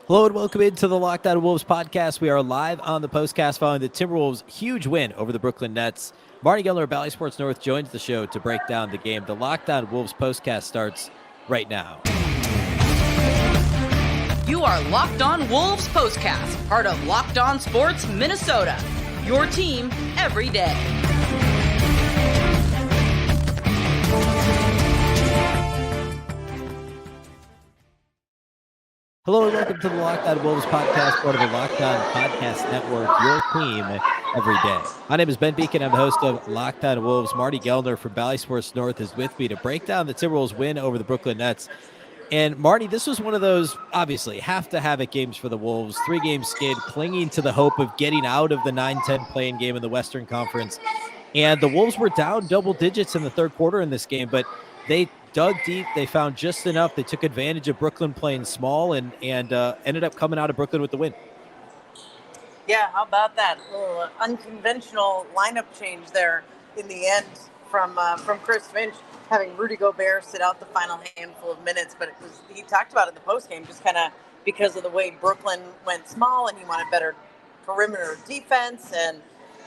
Hello and welcome into the Locked On Wolves podcast. We are live on the POSTCAST following the Timberwolves' huge win over the Brooklyn Nets. Marney Gellner of Bally Sports North joins the show to break down the game. The Locked On Wolves postcast starts right now. You are Locked On Wolves postcast, part of Locked On Sports Minnesota. Your team every day. Hello and welcome to the Locked On Wolves podcast, part of the Locked On Podcast Network, your team every day. My name is Ben Beecken. I'm the host of Locked On Wolves. Marney Gellner from Bally Sports North is with me to break down the Timberwolves win over the Brooklyn Nets. And Marty, this was one of those, obviously, have to have it games for the Wolves. 3-game skid, clinging to the hope of getting out of the 9-10 play-in game in the Western Conference. And the Wolves were down double digits in the third quarter in this game, but they dug deep. They found just enough. They took advantage of Brooklyn playing small and ended up coming out of Brooklyn with the win. Yeah, how about that? A little unconventional lineup change there in the end from Chris Finch, having Rudy Gobert sit out the final handful of minutes. But he talked about it in the postgame, just kind of because of the way Brooklyn went small and he wanted better perimeter defense, and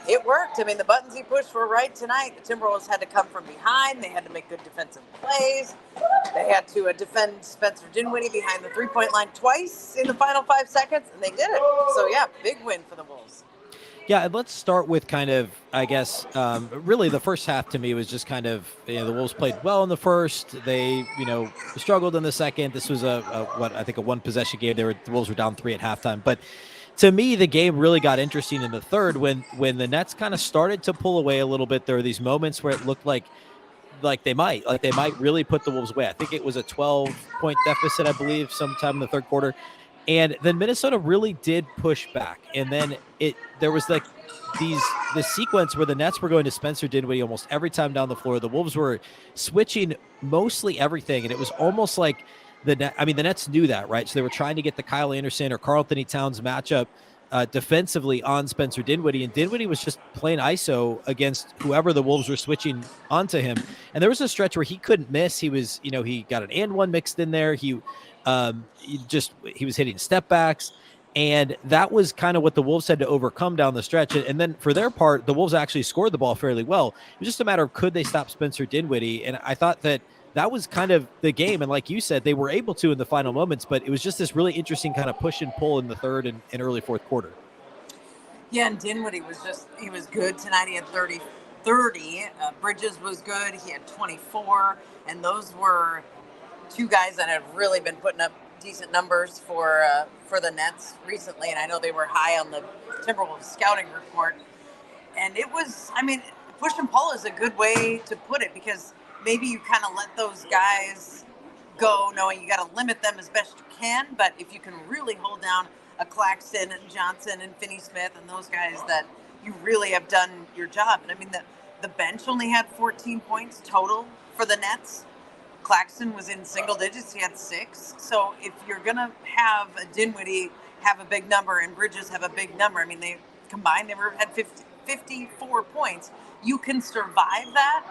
it worked. I mean, the buttons he pushed were right tonight. The Timberwolves had to come from behind. They had to make good defensive plays. They had to defend Spencer Dinwiddie behind the three-point line twice in the final 5 seconds, and they did it. So, yeah, big win for the Wolves. Yeah, and let's start with kind of, I guess, really the first half to me was just kind of, the Wolves played well in the first. They, struggled in the second. This was a one-possession game. The Wolves were down 3 at halftime. But to me, the game really got interesting in the third when the Nets kind of started to pull away a little bit. There were these moments where it looked like they might really put the Wolves away. I think it was a 12-point deficit, I believe, sometime in the third quarter. And then Minnesota really did push back. And then there was like this sequence where the Nets were going to Spencer Dinwiddie almost every time down the floor. The Wolves were switching mostly everything. And it was almost like the Nets knew that, right? So they were trying to get the Kyle Anderson or Karl Anthony Towns matchup defensively on Spencer Dinwiddie. And Dinwiddie was just playing ISO against whoever the Wolves were switching onto him. And there was a stretch where he couldn't miss. He was, he got an and one mixed in there. He was hitting step backs, and that was kind of what the Wolves had to overcome down the stretch. And then for their part, the Wolves actually scored the ball fairly well. It was just a matter of could they stop Spencer Dinwiddie, and I thought that was kind of the game. And like you said, they were able to in the final moments, but it was just this really interesting kind of push and pull in the third and early fourth quarter. Yeah, and Dinwiddie he was good tonight. He had 30. Bridges was good. He had 24, and those were two guys that have really been putting up decent numbers for the Nets recently, and I know they were high on the Timberwolves scouting report. And it was, push and pull is a good way to put it, because maybe you kind of let those guys go knowing you got to limit them as best you can, but if you can really hold down a Claxton and Johnson and Finney-Smith and those guys, that you really have done your job. And the bench only had 14 points total for the Nets. Claxton was in single digits. He had 6. So if you're going to have a Dinwiddie have a big number and Bridges have a big number, they combined, had 54 points. You can survive that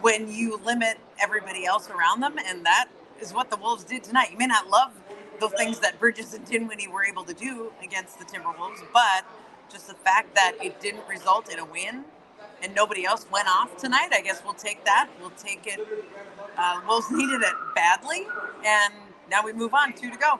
when you limit everybody else around them. And that is what the Wolves did tonight. You may not love the things that Bridges and Dinwiddie were able to do against the Timberwolves, but just the fact that it didn't result in a win and nobody else went off tonight, I guess we'll take that. We'll take it. Wolves needed it badly, and now we move on. 2 to go.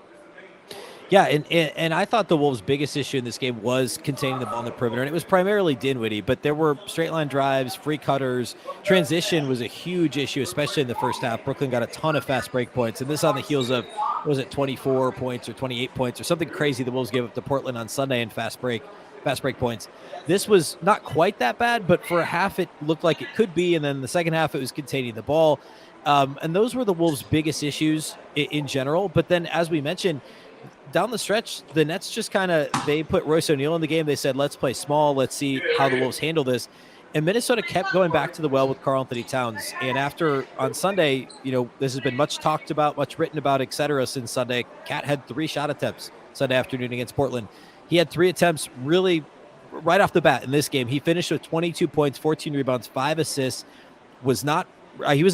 Yeah, and I thought the Wolves' biggest issue in this game was containing the ball in the perimeter, and it was primarily Dinwiddie, but there were straight-line drives, free cutters. Transition was a huge issue, especially in the first half. Brooklyn got a ton of fast break points, and this on the heels of, 24 points or 28 points or something crazy the Wolves gave up to Portland on Sunday in fast break points. This was not quite that bad, but for a half it looked like it could be, and then the second half it was containing the ball. And those were the Wolves' biggest issues in general. But then, as we mentioned, down the stretch, the Nets just they put Royce O'Neal in the game. They said, let's play small. Let's see how the Wolves handle this. And Minnesota kept going back to the well with Karl Anthony Towns. And after, on Sunday, this has been much talked about, much written about, et cetera, since Sunday. Cat had 3 shot attempts Sunday afternoon against Portland. He had 3 attempts really right off the bat in this game. He finished with 22 points, 14 rebounds, 5 assists. He was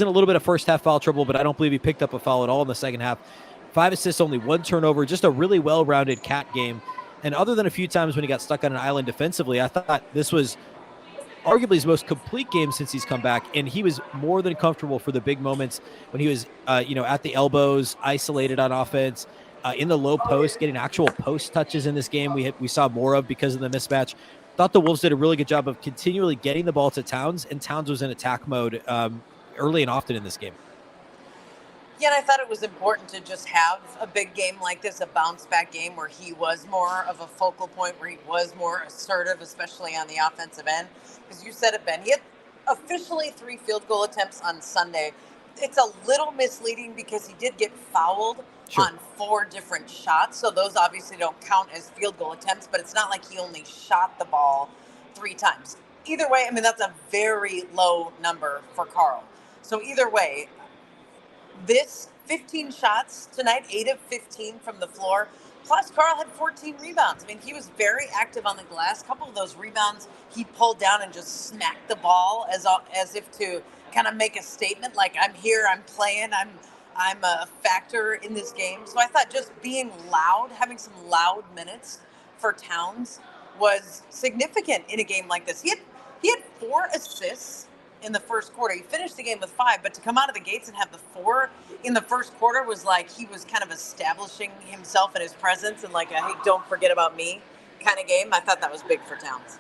in a little bit of first half foul trouble, but I don't believe he picked up a foul at all in the second half. 5 assists, only 1 turnover, just a really well-rounded Cat game. And other than a few times when he got stuck on an island defensively, I thought this was arguably his most complete game since he's come back, and he was more than comfortable for the big moments when he was, at the elbows, isolated on offense, in the low post, getting actual post touches in this game. We saw more of because of the mismatch. Thought the Wolves did a really good job of continually getting the ball to Towns, and Towns was in attack mode early and often in this game. Yeah, and I thought it was important to just have a big game like this, a bounce-back game where he was more of a focal point, where he was more assertive, especially on the offensive end. Because you said it, Ben, he had officially 3 field goal attempts on Sunday. It's a little misleading because he did get fouled on 4 different shots, so those obviously don't count as field goal attempts, but it's not like he only shot the ball 3 times. Either way, I mean, that's a very low number for Carl. So either way, this 15 shots tonight, 8 of 15 from the floor. Plus, Carl had 14 rebounds. I mean, he was very active on the glass. A couple of those rebounds, he pulled down and just smacked the ball as if to kind of make a statement, like, I'm here, I'm playing, I'm a factor in this game. So I thought just being loud, having some loud minutes for Towns was significant in a game like this. He had 4 assists in the first quarter. He finished the game with 5, but to come out of the gates and have the 4 in the first quarter was like he was kind of establishing himself and his presence and like a, hey, don't forget about me kind of game. I thought that was big for Towns.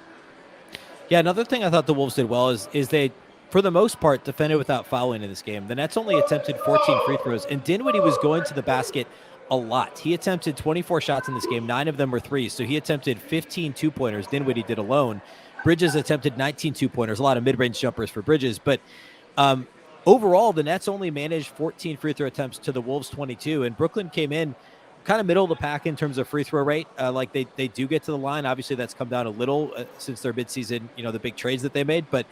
Yeah, another thing I thought the Wolves did well is they, for the most part, defended without fouling in this game. The Nets only attempted 14 free throws, and Dinwiddie was going to the basket a lot. He attempted 24 shots in this game. 9 of them were threes, so he attempted 15 two-pointers. Dinwiddie did alone. Bridges attempted 19 two-pointers, a lot of mid-range jumpers for Bridges. But overall, the Nets only managed 14 free throw attempts to the Wolves' 22, and Brooklyn came in kind of middle of the pack in terms of free throw rate. Like they do get to the line. Obviously, that's come down a little since their midseason, the big trades that they made. But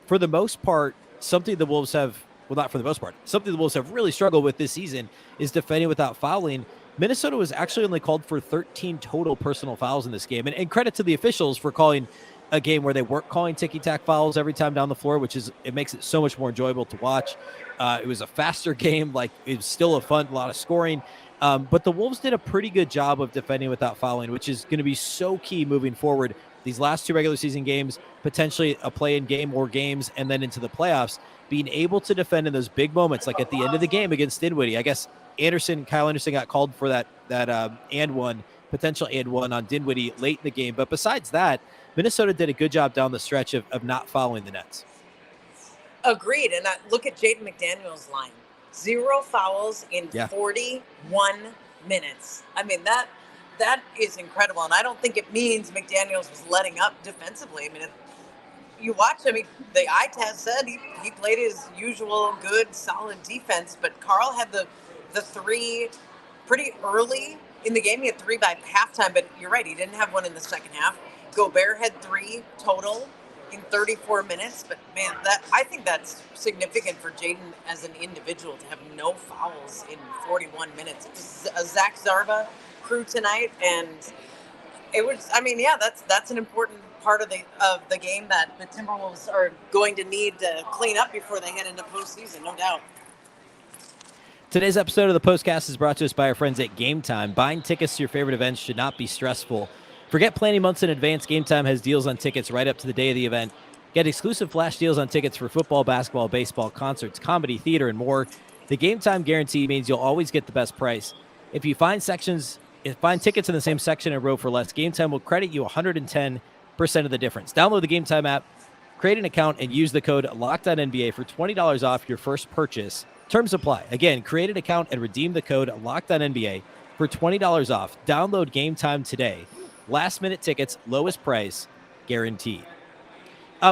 for the most part, something the Wolves have really struggled with this season is defending without fouling. Minnesota was actually only called for 13 total personal fouls in this game. And credit to the officials for calling a game where they weren't calling ticky-tack fouls every time down the floor, it makes it so much more enjoyable to watch. It was a faster game. Like, it was still a lot of scoring. But the Wolves did a pretty good job of defending without fouling, which is going to be so key moving forward. These last 2 regular season games, potentially a play-in game or games, and then into the playoffs, being able to defend in those big moments, like at the end of the game against Dinwiddie. I guess Kyle Anderson got called for that potential and one on Dinwiddie late in the game. But besides that, Minnesota did a good job down the stretch of not fouling the Nets. Agreed. And look at Jaden McDaniels' line. 0 fouls in 41 minutes. I mean, that is incredible. And I don't think it means McDaniels was letting up defensively. I mean, you watch him, the eye test said he played his usual good, solid defense, but Carl had the 3 pretty early in the game. He had 3 by halftime, but you're right, he didn't have one in the second half. Gobert had 3 total in 34 minutes, but man, I think that's significant for Jaden as an individual to have no fouls in 41 minutes. It was a Zach Zarba crew tonight, and it was, that's an important part of the game that the Timberwolves are going to need to clean up before they head into postseason, no doubt. Today's episode of the Postcast is brought to us by our friends at Gametime. Buying tickets to your favorite events should not be stressful. Forget planning months in advance. Gametime has deals on tickets right up to the day of the event. Get exclusive flash deals on tickets for football, basketball, baseball, concerts, comedy, theater, and more. The Gametime guarantee means you'll always get the best price. If you find tickets in the same section and row for less, Gametime will credit you 110% of the difference. Download the Gametime app, create an account, and use the code LOCKEDONNBA for $20 off your first purchase. Terms apply. Again, create an account and redeem the code LOCKEDONNBA for $20 off. Download Gametime today. Last-minute tickets, lowest price, guaranteed.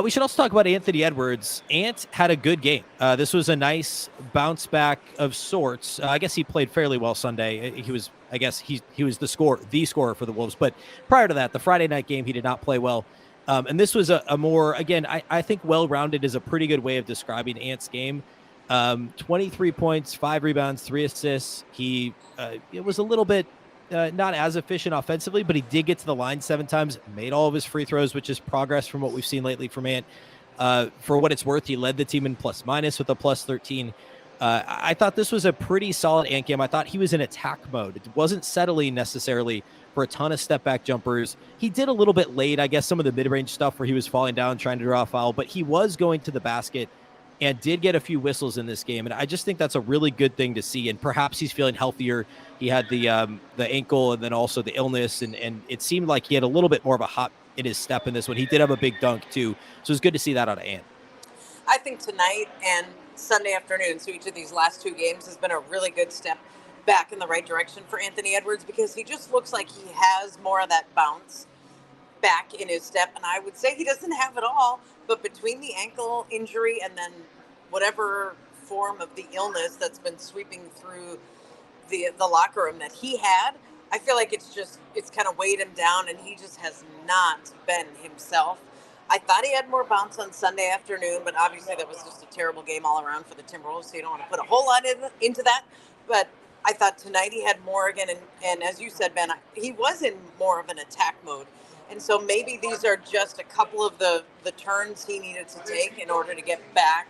We should also talk about Anthony Edwards. Ant had a good game. This was a nice bounce back of sorts. I guess he played fairly well Sunday. He was the scorer for the Wolves. But prior to that, the Friday night game, he did not play well. And this was a more, again, I think well-rounded is a pretty good way of describing Ant's game. 23 points, 5 rebounds, 3 assists. It was a little bit not as efficient offensively, but he did get to the line 7 times, made all of his free throws, which is progress from what we've seen lately from Ant. For what it's worth, he led the team in plus minus with a plus 13. I thought this was a pretty solid Ant game. I thought he was in attack mode. It wasn't settling necessarily for a ton of step back jumpers. He did a little bit late, I guess, some of the mid-range stuff where he was falling down trying to draw a foul, but he was going to the basket and did get a few whistles in this game. And I just think that's a really good thing to see. And perhaps he's feeling healthier. He had the ankle and then also the illness. And it seemed like he had a little bit more of a hop in his step in this one. He did have a big dunk too. So it was good to see that out of Ant. I think tonight and Sunday afternoon, so each of these last two games has been a really good step back in the right direction for Anthony Edwards, because he just looks like he has more of that bounce back in his step. And I would say he doesn't have it all, but between the ankle injury and then whatever form of the illness that's been sweeping through the locker room that he had, I feel like it's kind of weighed him down, and he just has not been himself. I thought he had more bounce on Sunday afternoon, but obviously that was just a terrible game all around for the Timberwolves, so you don't want to put a whole lot into that. But I thought tonight he had more again, and as you said, Ben, he was in more of an attack mode. And so maybe these are just a couple of the turns he needed to take in order to get back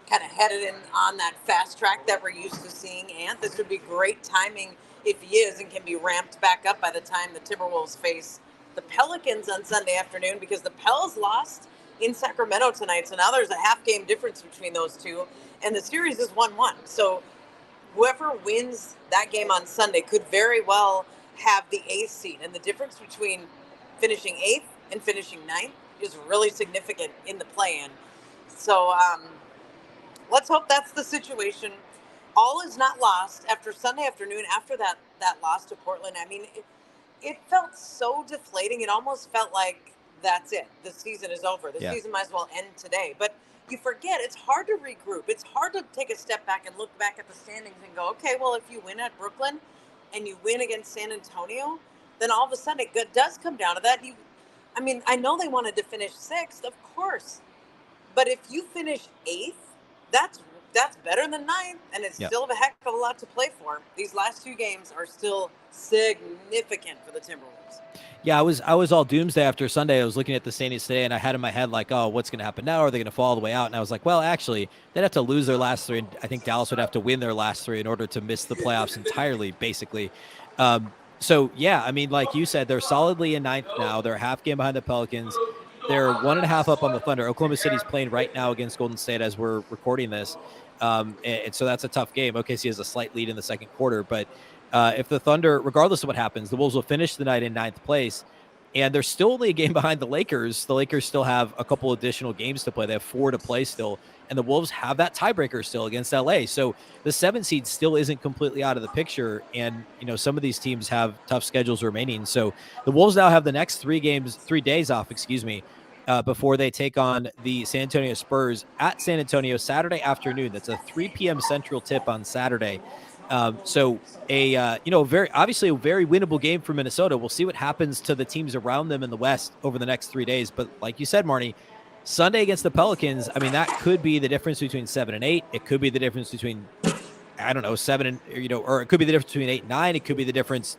kind of headed in on that fast track that we're used to seeing. And this would be great timing if he is and can be ramped back up by the time the Timberwolves face the Pelicans on Sunday afternoon, because the Pels lost in Sacramento tonight. So now there's a half game difference between those two, and the series is 1-1. So whoever wins that game on Sunday could very well have the 8th seed. And the difference between finishing 8th and finishing 9th is really significant in the play-in. So let's hope that's the situation. All is not lost after Sunday afternoon, after that loss to Portland. I mean, it felt so deflating. It almost felt like that's it. The season is over. The season might as well end today. But you forget, it's hard to regroup. It's hard to take a step back and look back at the standings and go, okay, well, if you win at Brooklyn and you win against San Antonio, then all of a sudden it does come down to that. I know they wanted to finish 6th, of course. But if you finish 8th, that's better than 9th, and it's still a heck of a lot to play for. These last 2 games are still significant for the Timberwolves. Yeah, I was all doomsday after Sunday. I was looking at the standings today, and I had in my head like, oh, what's going to happen now? Are they going to fall all the way out? And I was like, well, actually, they'd have to lose their last 3, and I think Dallas would have to win their last 3 in order to miss the playoffs entirely, basically. So, yeah, I mean, like you said, they're solidly in 9th now. They're a half game behind the Pelicans. They're 1.5 up on the Thunder. Oklahoma City's playing right now against Golden State as we're recording this. And so that's a tough game. OKC has a slight lead in the second quarter, but if the Thunder, regardless of what happens, the Wolves will finish the night in 9th place, and they're still only a game behind the Lakers. The Lakers still have a couple additional games to play. They have 4 to play still, and the Wolves have that tiebreaker still against LA. So the 7 seed still isn't completely out of the picture, and some of these teams have tough schedules remaining. So the Wolves now have the next 3 days off, before they take on the San Antonio Spurs at San Antonio Saturday afternoon. That's a 3 p.m. Central tip on Saturday. So a very winnable game for Minnesota. We'll see what happens to the teams around them in the West over the next 3 days. But like you said, Marney, Sunday against the Pelicans, I mean, that could be the difference between 7 and 8. It could be the difference between, 7 and, or it could be the difference between 8 and 9. It could be the difference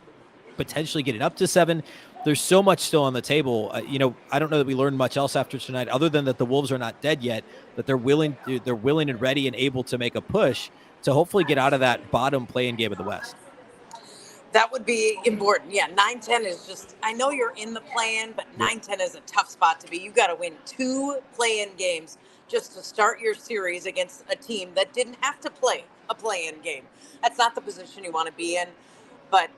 potentially getting up to 7. There's so much still on the table. I don't know that we learned much else after tonight, other than that the Wolves are not dead yet, that they're willing and ready and able to make a push to hopefully get out of that bottom play-in game of the West. That would be important. Yeah, 9-10 is just, I know you're in the play-in, but 9-10 is a tough spot to be. You got to win 2 play-in games just to start your series against a team that didn't have to play a play-in game. That's not the position you want to be in. But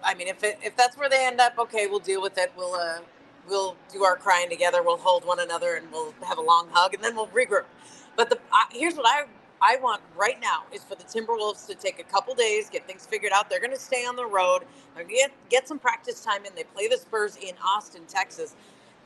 if that's where they end up, okay, we'll deal with it. We'll do our crying together. We'll hold one another and we'll have a long hug, and then we'll regroup. But here's what I want right now is for the Timberwolves to take a couple days, get things figured out. They're going to stay on the road. They're going to get some practice time in. They play the Spurs in Austin, Texas,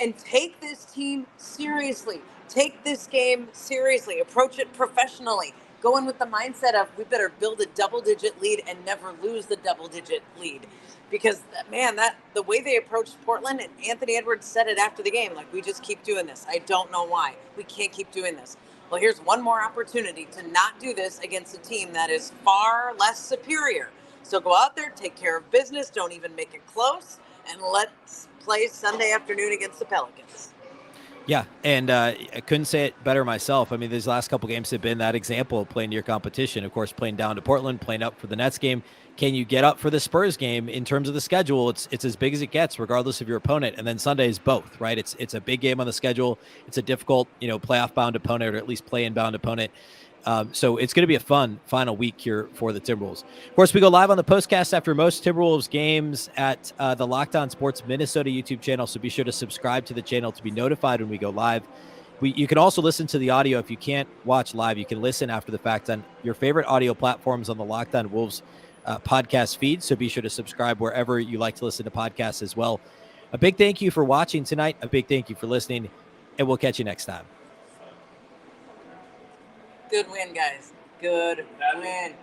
and take this team seriously. Take this game seriously. Approach it professionally. Go in with the mindset of, we better build a double-digit lead and never lose the double-digit lead. Because, man, the way they approached Portland, and Anthony Edwards said it after the game, like, we just keep doing this. I don't know why. We can't keep doing this. Well, here's one more opportunity to not do this against a team that is far less superior. So go out there, take care of business, don't even make it close, and let's play Sunday afternoon against the Pelicans. Yeah, and I couldn't say it better myself. I mean, these last couple games have been that example of playing near competition. Of course, playing down to Portland, playing up for the Nets game. Can you get up for the Spurs game in terms of the schedule? It's as big as it gets, regardless of your opponent. And then Sunday is both, right? It's a big game on the schedule. It's a difficult, playoff bound opponent, or at least play in bound opponent. So it's going to be a fun final week here for the Timberwolves. Of course, we go live on the postcast after most Timberwolves games at the Locked On Sports Minnesota YouTube channel. So be sure to subscribe to the channel to be notified when we go live. You can also listen to the audio. If you can't watch live, you can listen after the fact on your favorite audio platforms on the Locked On Wolves podcast feed. So be sure to subscribe wherever you like to listen to podcasts as well. A big thank you for watching tonight. A big thank you for listening, and we'll catch you next time. Good win, guys. Good win.